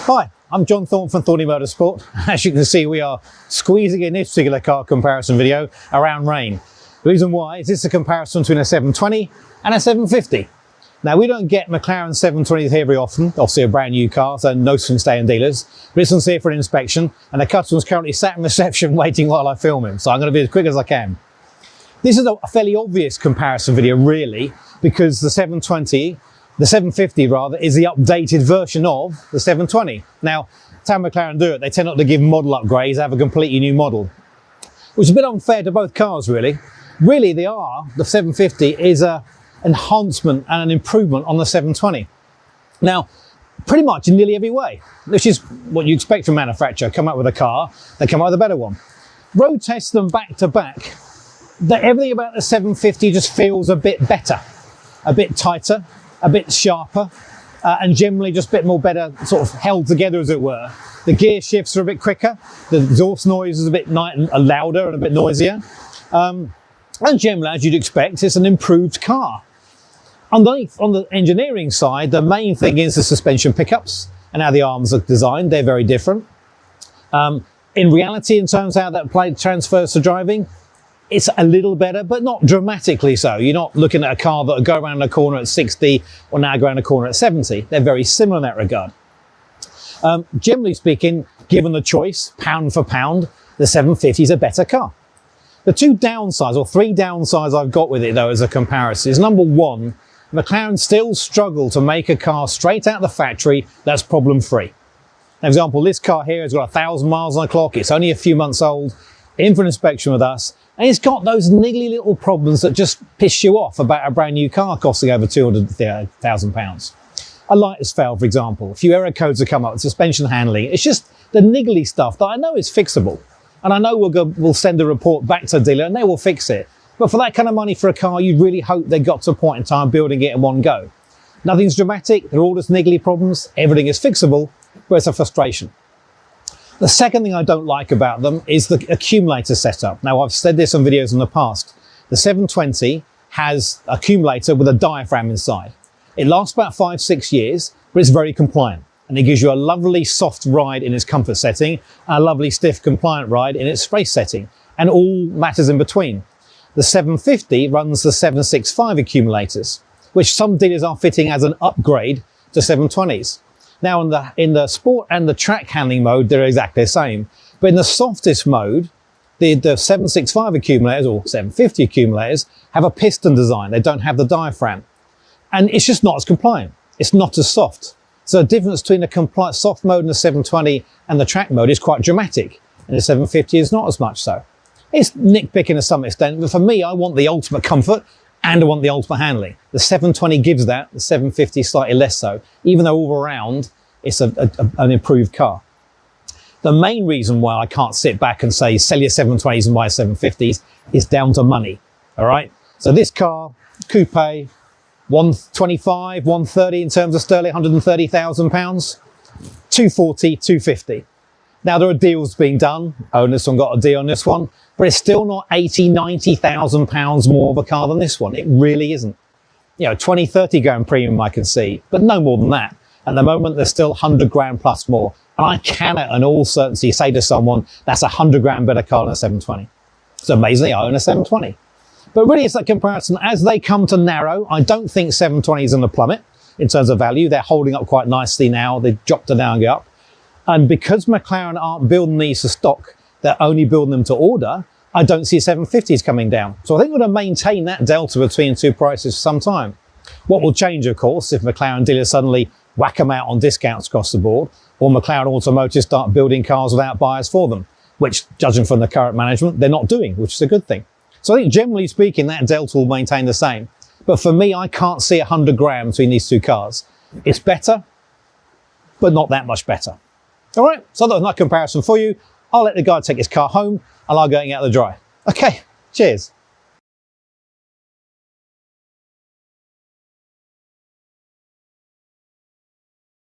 Hi, I'm John Thorne from Thorny Motorsport. As you can see, we are squeezing in this particular car comparison video around rain. The reason why is it's a comparison between a 720 and a 750. Now, we don't get McLaren 720s here very often, obviously a brand new car, so no from staying dealers. But this one's here for an inspection, and the customer's currently sat in reception waiting while I film him, so I'm going to be as quick as I can. This is a fairly obvious comparison video, really, because the 750 rather, is the updated version of the 720. Now, that's how McLaren do it. They tend not to give model upgrades, they have a completely new model, which is a bit unfair to both cars, really. Really, the 750 is a enhancement and an improvement on the 720. Now, pretty much in nearly every way, which is what you expect from a manufacturer. Come out with a car, they come out with a better one. Road test them back to back. Everything about the 750 just feels a bit better, a bit tighter, a bit sharper, and generally just a bit more better sort of held together, as it were. The gear shifts are a bit quicker, the exhaust noise is a bit louder and a bit noisier. And generally, as you'd expect, it's an improved car. On the engineering side, the main thing is the suspension pickups and how the arms are designed. They're very different. In reality, in terms of how that transfers to driving, it's a little better, but not dramatically so. You're not looking at a car that will go around a corner at 60 or now go around a corner at 70. They're very similar in that regard. Generally speaking, given the choice, pound for pound, the 750 is a better car. The two downsides, or three downsides I've got with it though as a comparison is, number one, McLaren still struggle to make a car straight out of the factory that's problem-free. For example, this car here has got 1,000 miles on the clock, it's only a few months old, in for an inspection with us, and it's got those niggly little problems that just piss you off about a brand new car costing over £200,000. A light has failed, for example, a few error codes have come up, suspension handling, it's just the niggly stuff that I know is fixable. And I know we'll send a report back to the dealer and they will fix it. But for that kind of money for a car, you really hope they got to a point in time building it in one go. Nothing's dramatic, they're all just niggly problems, everything is fixable, but it's a frustration. The second thing I don't like about them is the accumulator setup. Now, I've said this on videos in the past. The 720 has an accumulator with a diaphragm inside. It lasts about 5-6 years, but it's very compliant. And it gives you a lovely soft ride in its comfort setting, and a lovely stiff compliant ride in its race setting, and all matters in between. The 750 runs the 765 accumulators, which some dealers are fitting as an upgrade to 720s. Now in the sport and the track handling mode, they're exactly the same. But in the softest mode, the 765 accumulators or 750 accumulators have a piston design. They don't have the diaphragm. And it's just not as compliant. It's not as soft. So the difference between the soft mode in the 720 and the track mode is quite dramatic. And the 750 is not as much so. It's nitpicking to some extent, but for me, I want the ultimate comfort and I want the ultimate handling. The 720 gives that, the 750 slightly less so, even though all around it's an improved car. The main reason why I can't sit back and say sell your 720s and buy 750s is down to money, all right? So this car, coupe, 125, 130 in terms of sterling, £130,000, 240, 250. Now there are deals being done. This one got a deal on this one, but it's still not 80, 90,000 pounds more of a car than this one. It really isn't. You know, 20, 30 grand premium I can see, but no more than that. At the moment, there's still 100 grand plus more. And I cannot in all certainty say to someone, that's 100 grand better car than a 720. So amazingly, I own a 720. But really it's that comparison. As they come to narrow, I don't think 720 is in the plummet in terms of value. They're holding up quite nicely now. They've dropped it down and go up. And because McLaren aren't building these to stock, they're only building them to order, I don't see 750s coming down. So I think we're going to maintain that delta between two prices for some time. What will change, of course, if McLaren dealers suddenly whack them out on discounts across the board, or McLaren Automotive start building cars without buyers for them, which, judging from the current management, they're not doing, which is a good thing. So I think generally speaking, that delta will maintain the same. But for me, I can't see 100 grand between these two cars. It's better, but not that much better. All right, so that was my comparison for you. I'll let the guy take his car home and I'll go out to dry. Okay, cheers.